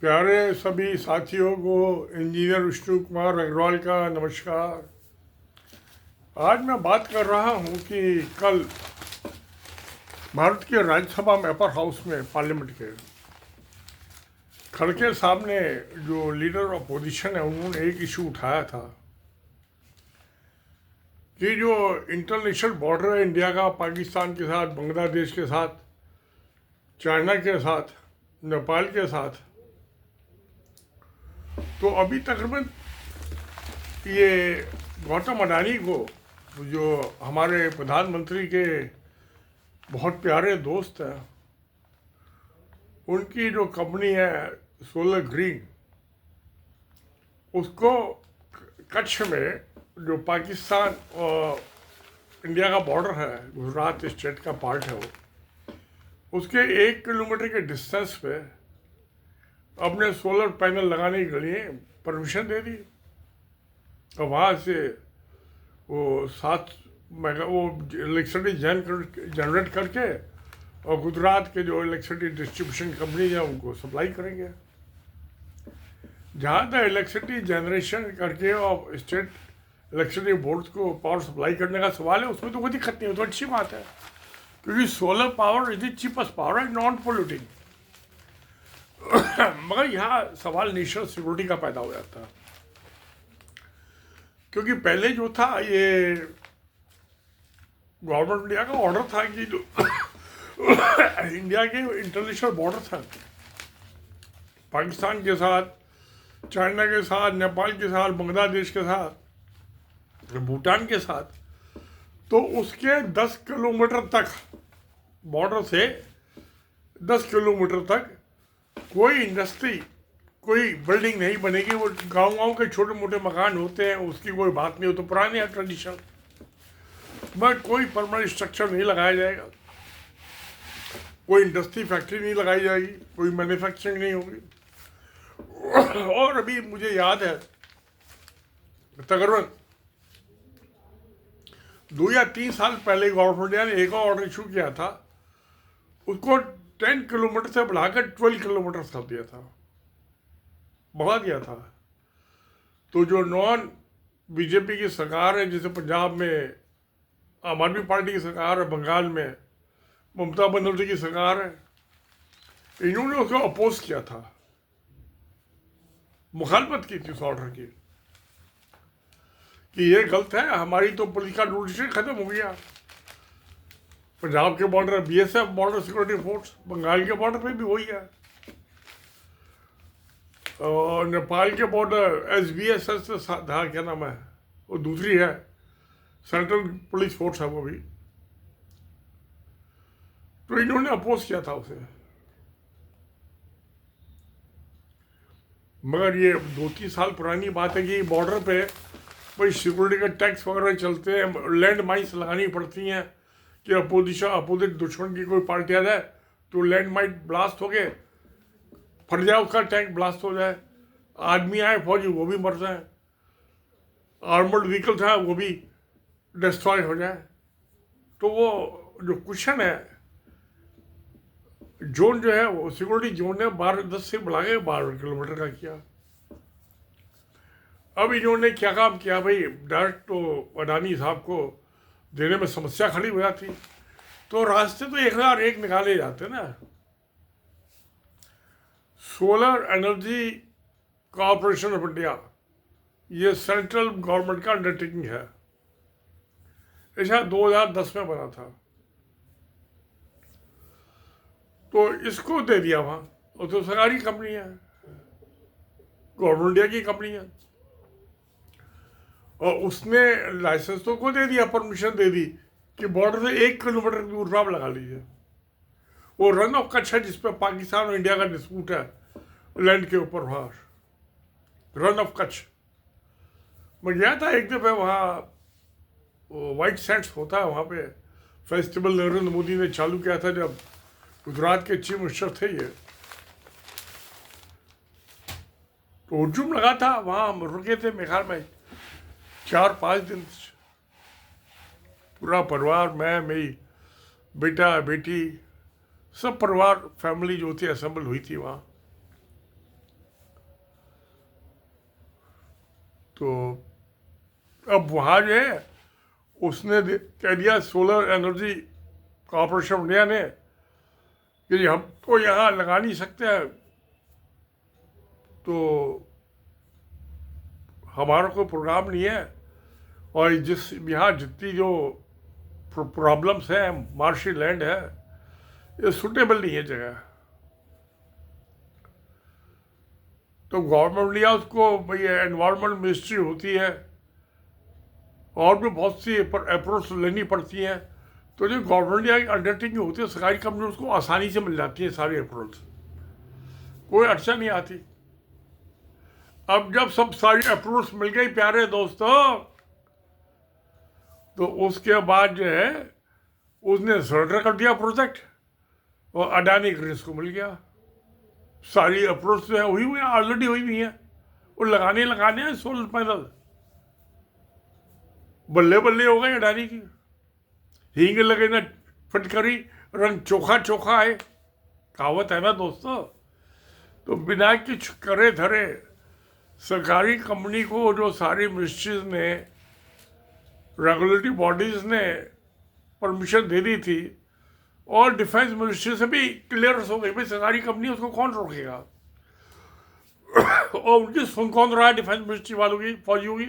प्यारे सभी साथियों को इंजीनियर विष्णु कुमार अग्रवाल का नमस्कार। आज मैं बात कर रहा हूं कि कल भारत के राज्यसभा में अपर हाउस में पार्लियामेंट के खड़के साहब ने जो लीडर ऑफ अपोजिशन है उन्होंने एक इशू उठाया था कि जो इंटरनेशनल बॉर्डर है इंडिया का पाकिस्तान के साथ, बांग्लादेश के साथ, चाइना के साथ, नेपाल के साथ, तो अभी तकरीबन ये गौतम अडानी को, जो हमारे प्रधानमंत्री के बहुत प्यारे दोस्त हैं, उनकी जो कंपनी है सोलर ग्रीन, उसको कच्छ में जो पाकिस्तान और इंडिया का बॉर्डर है, गुजरात स्टेट का पार्ट है वो, उसके 1 किलोमीटर के डिस्टेंस पे अपने सोलर पैनल लगाने के लिए परमिशन दे दी। और वहाँ से वो 7 मेगा वो इलेक्ट्रिसिटी जनरेट करके और गुजरात के जो इलेक्ट्रिसिटी डिस्ट्रीब्यूशन कंपनी है उनको सप्लाई करेंगे। जहाँ तक इलेक्ट्रिसिटी जनरेशन करके और स्टेट इलेक्ट्रिसिटी बोर्ड को पावर सप्लाई करने का सवाल है, उसमें तो कोई दिक्कत नहीं है, तो अच्छी बात है, क्योंकि solar power is the cheapest power है, नॉन पोल्यूटिंग। मगर यहाँ सवाल नेशनल सिक्योरिटी का पैदा हो जाता है, क्योंकि पहले जो था ये गवर्नमेंट इंडिया का ऑर्डर था कि जो इंडिया के इंटरनेशनल बॉर्डर था पाकिस्तान के साथ, चाइना के साथ, नेपाल के साथ, बांग्लादेश के साथ, भूटान के साथ, तो उसके 10 किलोमीटर तक बॉर्डर से 10 किलोमीटर तक कोई इंडस्ट्री, कोई बिल्डिंग नहीं बनेगी। वो गांव के छोटे मोटे मकान होते हैं, उसकी कोई बात नहीं हो, तो पुराने हैं ट्रेडिशन, बट कोई परमानेंट स्ट्रक्चर नहीं लगाया जाएगा, कोई इंडस्ट्री फैक्ट्री नहीं लगाई जाएगी, कोई मैन्युफैक्चरिंग नहीं होगी। और अभी मुझे याद है तकरीबन 2 या 3 साल पहले गवर्नमेंट ने एक और ऑर्डर इशू किया था, उसको 10 किलोमीटर से बढ़ाकर 12 किलोमीटर कर दिया था, बढ़ा दिया था। तो जो नॉन बीजेपी की सरकार है, जैसे पंजाब में आम आदमी पार्टी की सरकार है, बंगाल में ममता बनर्जी की सरकार है, इन्होंने उसको अपोज किया था, मुखालफत की थी उस ऑर्डर की कि ये गलत है, हमारी तो पॉलिटिकल रूलशिप खत्म हो गया। पंजाब के border BSF, border security force, Bengal के बॉर्डर पे भी वही है, और नेपाल के बॉर्डर एसबीएसएस था, क्या नाम है वो, दूसरी है सेंट्रल पुलिस फोर्स है वो भी। तो इन्होंने अपोज किया था उसे, मगर ये 2-3 साल पुरानी बात है कि बॉर्डर पे कोई सिक्योरिटी का टैक्स वगैरह चलते हैं, लैंड माइन्स लगानी पड़ती हैं कि अपोजिट दुश्मन की कोई पार्टी आ जाए तो लैंड माइन ब्लास्ट हो गए, फट जाए, उसका टैंक ब्लास्ट हो जाए, आदमी आए फौजी वो भी मर जाए, आर्मर्ड व्हीकल था वो भी डिस्ट्रॉय हो जाए। तो वो जो क्वेश्चन है, जोन जो है वो सिक्योरिटी जोन है 10 से बढ़ा के 12 किलोमीटर का किया। अब इन्होंने क्या काम किया भाई, डायरेक्ट तो अडानी साहब को देने में समस्या खड़ी हो जाती, तो रास्ते तो 1001 निकाले जाते ना। Solar energy corporation of India, ये सेंट्रल गवर्नमेंट का अंडरटेकिंग है, ऐसा 2010 में बना था, तो इसको दे दिया वहाँ, वो तो सरकारी कंपनी है, गवर्नमेंट इंडिया की कंपनी है, और उसने लाइसेंस तो को दे दिया, परमिशन दे दी कि बॉर्डर से 1 किलोमीटर दूर आप लगा लीजिए। वो रन ऑफ कच्छ है जिसपे पाकिस्तान और इंडिया का डिस्प्यूट है लैंड के ऊपर, वहाँ रन ऑफ कच्छ। मैं गया था एक दफे वहाँ, वाइट सैंड्स होता है वहाँ पे, फेस्टिवल नरेंद्र मोदी ने चालू किया था जब गुजरात के चीफ मिनिस्टर थे ये, तो हुजूम लगा था, वहाँ हम रुके थे मेरे ख्याल में 4-5 दिन, पूरा परिवार, मैं, मेरी बेटा बेटी, सब परिवार फैमिली जो थी असेंबल हुई थी वहाँ। तो अब वहाँ जो है उसने कह दिया solar energy corporation of India ने कि हम तो यहाँ लगा नहीं सकते हैं, तो हमारा कोई प्रोग्राम नहीं है, और जिस यहाँ जितनी जो प्रॉब्लम्स हैं, मार्शी लैंड है, ये सुटेबल नहीं है जगह। तो गवर्नमेंट लिया उसको, भाई एनवायरमेंट मिनिस्ट्री होती है और भी बहुत सी अप्रोच लेनी पड़ती हैं। तो जो गवर्नमेंट या अंडरटेकिंग होती है, सरकारी कंपनी, उसको आसानी से मिल जाती है सारी अप्रोच, कोई अड़चन नहीं आती। अब जब सब सारी अप्रोच मिल गई प्यारे दोस्तों, तो उसके बाद जो है उसने सरेंडर कर दिया प्रोजेक्ट, और अडानी ग्रीन्स को मिल गया। सारी अप्रोच जो है हुई हुई है, ऑलरेडी हुई हुई है, वो लगाने हैं सोलर पैनल। बल्ले बल्ले हो गए अडानी की, हींग लगे ना फटकरी, रंग चोखा चोखा है, कहावत है ना दोस्तों। तो बिना कुछ करे धरे सरकारी कंपनी को जो सारी मिनिस्ट्रीज ने, रेगुलेटरी बॉडीज ने परमिशन दे दी थी, और डिफेंस मिनिस्ट्री से भी क्लियरेंस हो गई, भाई सरकारी कंपनी उसको कौन रोकेगा। और उनकी सुन कौन रहा है डिफेंस मिनिस्ट्री वालों की, फौजियों की।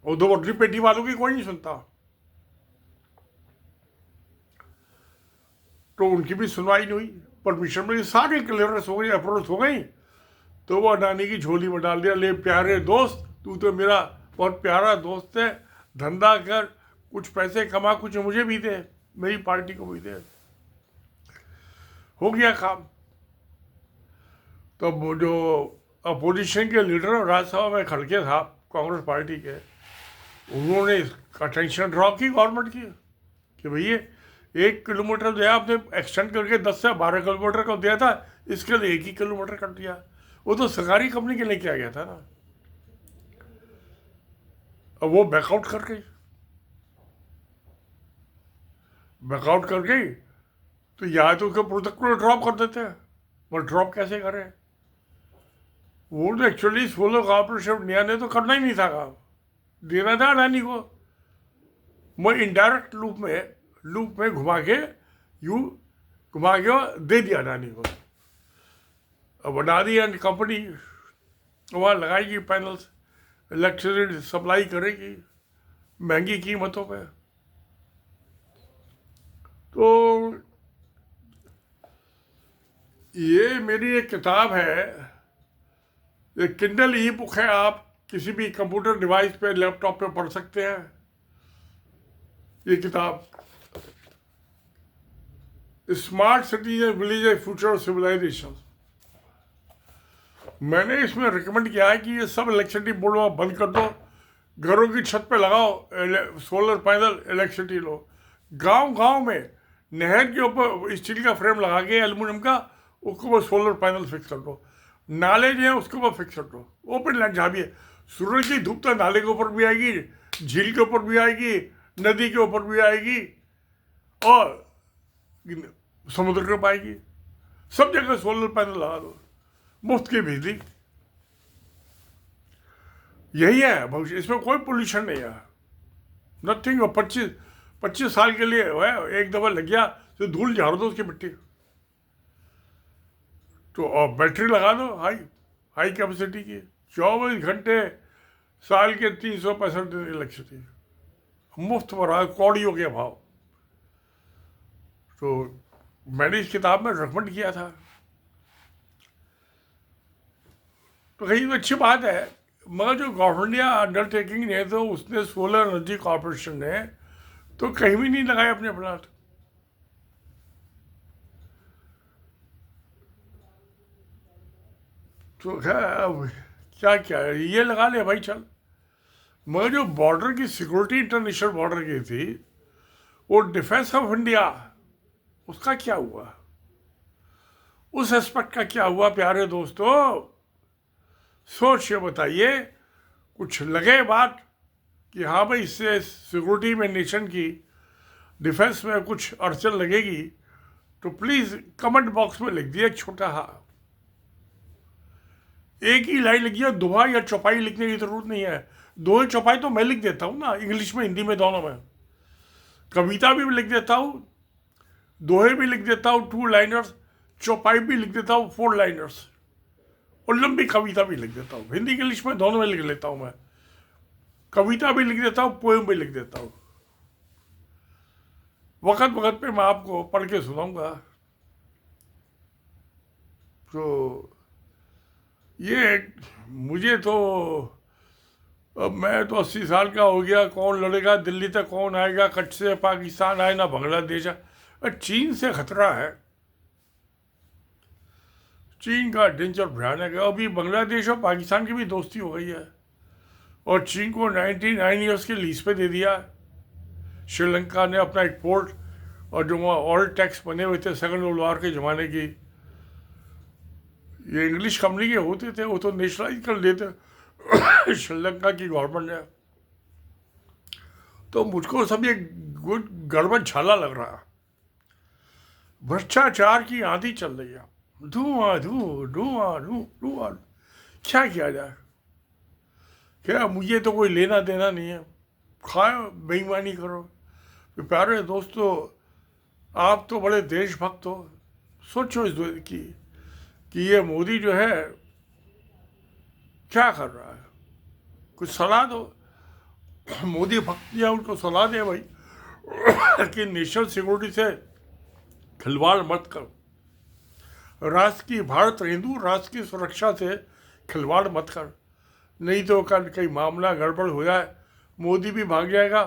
और दो वोटरी पेटी वालों की कोई नहीं सुनता। तो उनकी भी सुनवाई नहीं हुई, परमिशन में सारी क्लियरेंस हो गई, अप्रोच हो गई। तो वो अडानी की झोली में डाल दिया, ले प्यारे दोस्त, तू तो मेरा बहुत प्यारा दोस्त है, धंधा कर, कुछ पैसे कमा, कुछ मुझे भी दे, मेरी पार्टी को भी दे। हो गया काम। तो वो जो अपोजिशन के लीडर राज्यसभा में खड़के था कांग्रेस पार्टी के, उन्होंने अटेंशन ड्रॉ की गवर्नमेंट की कि भैया 1 किलोमीटर जो है आपने एक्सटेंड करके 10 से 12 किलोमीटर का दिया था, इसके लिए 1 ही किलोमीटर कर दिया। वो तो सरकारी कंपनी के लिए किया गया था ना। अब वो बैकआउट कर गई, बैकआउट कर गई, तो या तो उसके प्रोजेक्ट को ड्रॉप कर देते हैं, पर ड्रॉप कैसे करें। वो तो actually solar corporation of India ने तो करना ही नहीं था काम, देना था अडानी को। मैं इनडायरेक्ट लूप में घुमा के दे दिया अडानी को। अब अडानी एंड कंपनी वहाँ लगाएगी पैनल्स, इलेक्ट्रिसिटी सप्लाई करेगी महंगी कीमतों पे। तो ये मेरी एक किताब है, ये किंडल ई बुक है, आप किसी भी कंप्यूटर डिवाइस पे, लैपटॉप पे पढ़ सकते हैं। ये किताब smart cities and village future civilisation, मैंने इसमें रिकमेंड किया है कि ये सब इलेक्ट्रिसिटी बोर्ड में बंद कर दो, घरों की छत पे लगाओ सोलर पैनल, इलेक्ट्रिसिटी लो। गांव में नहर के ऊपर स्टील का फ्रेम लगा के, एल्युमिनियम का, उसके ऊपर सोलर पैनल फिक्स कर दो। नाले जो है उसके ऊपर फिक्स कर दो, ओपन लैंड जहाँ भी है। सूरज की धूप तो नाले के ऊपर भी आएगी, झील के ऊपर भी आएगी, नदी के ऊपर भी आएगी, और समुद्र के ऊपर आएगी। सब जगह सोलर पैनल लगा दो, मुफ्त की बिजली। यही है भविष्य, इसमें कोई पोल्यूशन नहीं है, नथिंग। 25 साल के लिए है, एक दफा लग गया तो धूल झाड़ दो उसकी मिट्टी। तो और बैटरी लगा दो हाई कैपेसिटी की, 24 घंटे साल के 365 दिन इलेक्ट्रिसिटी मुफ्त पर रहा, कौड़ियों के भाव। तो मैंने इस किताब में रिकमेंड किया था। तो कहीं तो अच्छी बात है, मगर जो गवर्नमेंट या अंडरटेकिंग ने, तो उसने सोलर एनर्जी कॉरपोरेशन ने तो कहीं भी नहीं लगाए अपने प्लांट। तो क्या ये लगा ले भाई चल। मगर जो बॉर्डर की सिक्योरिटी, इंटरनेशनल बॉर्डर की थी, वो डिफेंस ऑफ इंडिया, उसका क्या हुआ, उस एस्पेक्ट का क्या हुआ प्यारे दोस्तों? सोच के बताइए। कुछ लगे बात कि हाँ भाई इससे सिक्योरिटी में, नेशन की डिफेंस में कुछ अड़चन लगेगी, तो प्लीज़ कमेंट बॉक्स में लिख दिए एक छोटा हाँ। एक ही लाइन लिखी है, दोहा या चौपाई लिखने की जरूरत नहीं है। दोहे चौपाई तो मैं लिख देता हूँ ना, इंग्लिश में हिंदी में दोनों में। कविता भी लिख देता हूँ, दोहे भी लिख देता हूँ 2 लाइनर्स, चौपाई भी लिख देता हूँ 4 लाइनर्स, और लंबी कविता भी लिख देता हूँ। हिंदी इंग्लिश में दोनों में लिख लेता हूँ मैं। कविता भी लिख देता हूँ, पोएम भी लिख देता हूँ। वक्त वक्त पे मैं आपको पढ़ के सुनाऊंगा। तो ये मुझे तो, अब मैं तो 80 साल का हो गया, कौन लड़ेगा दिल्ली तक, कौन आएगा, कच्छ से पाकिस्तान आए ना बांग्लादेश आए। चीन से खतरा है, चीन का डेंजर भयानक है। अभी बांग्लादेश और पाकिस्तान की भी दोस्ती हो गई है, और चीन को 99 ईयर्स के लीज पे दे दिया। श्रीलंका ने अपना एक पोर्ट, और जो वहाँ ऑयल टैक्स बने हुए थे सेकंड वर्ल्ड वॉर के ज़माने की, ये इंग्लिश कंपनी के होते थे, वो तो नेशनलाइज कर देते श्रीलंका की गवर्नमेंट ने। तो मुझको सब ये गड़बड़ झाला लग रहा। भ्रष्टाचार की आंधी चल रही है, धुआं धुआं धुआं धुआं। क्या किया जाए? क्या, मुझे तो कोई लेना देना नहीं है, खाओ बेईमानी करो। तो प्यारे दोस्तों, आप तो बड़े देशभक्त हो, सोचो इस कि ये मोदी जो है क्या कर रहा है, कुछ सलाह दो। मोदी भक्त या उनको सलाह दे भाई कि नेशनल सिक्योरिटी से खिलवाड़ मत करो, राष्ट्र की, भारत हिंदू राष्ट्र की सुरक्षा से खिलवाड़ मत कर, नहीं तो कल कहीं मामला गड़बड़ हो जाए, मोदी भी भाग जाएगा।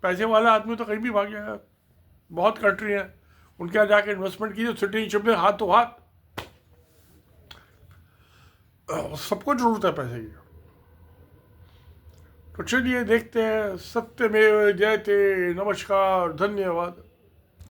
पैसे वाला आदमी तो कहीं भी भाग जाएगा। बहुत कंट्री है उनके यहाँ जाके इन्वेस्टमेंट कीजिए, सिटीजनशिप में हाथ तो हाथ, सबको जरूरत है पैसे की। तो चलिए देखते हैं। सत्यमेव जयते। नमस्कार, धन्यवाद।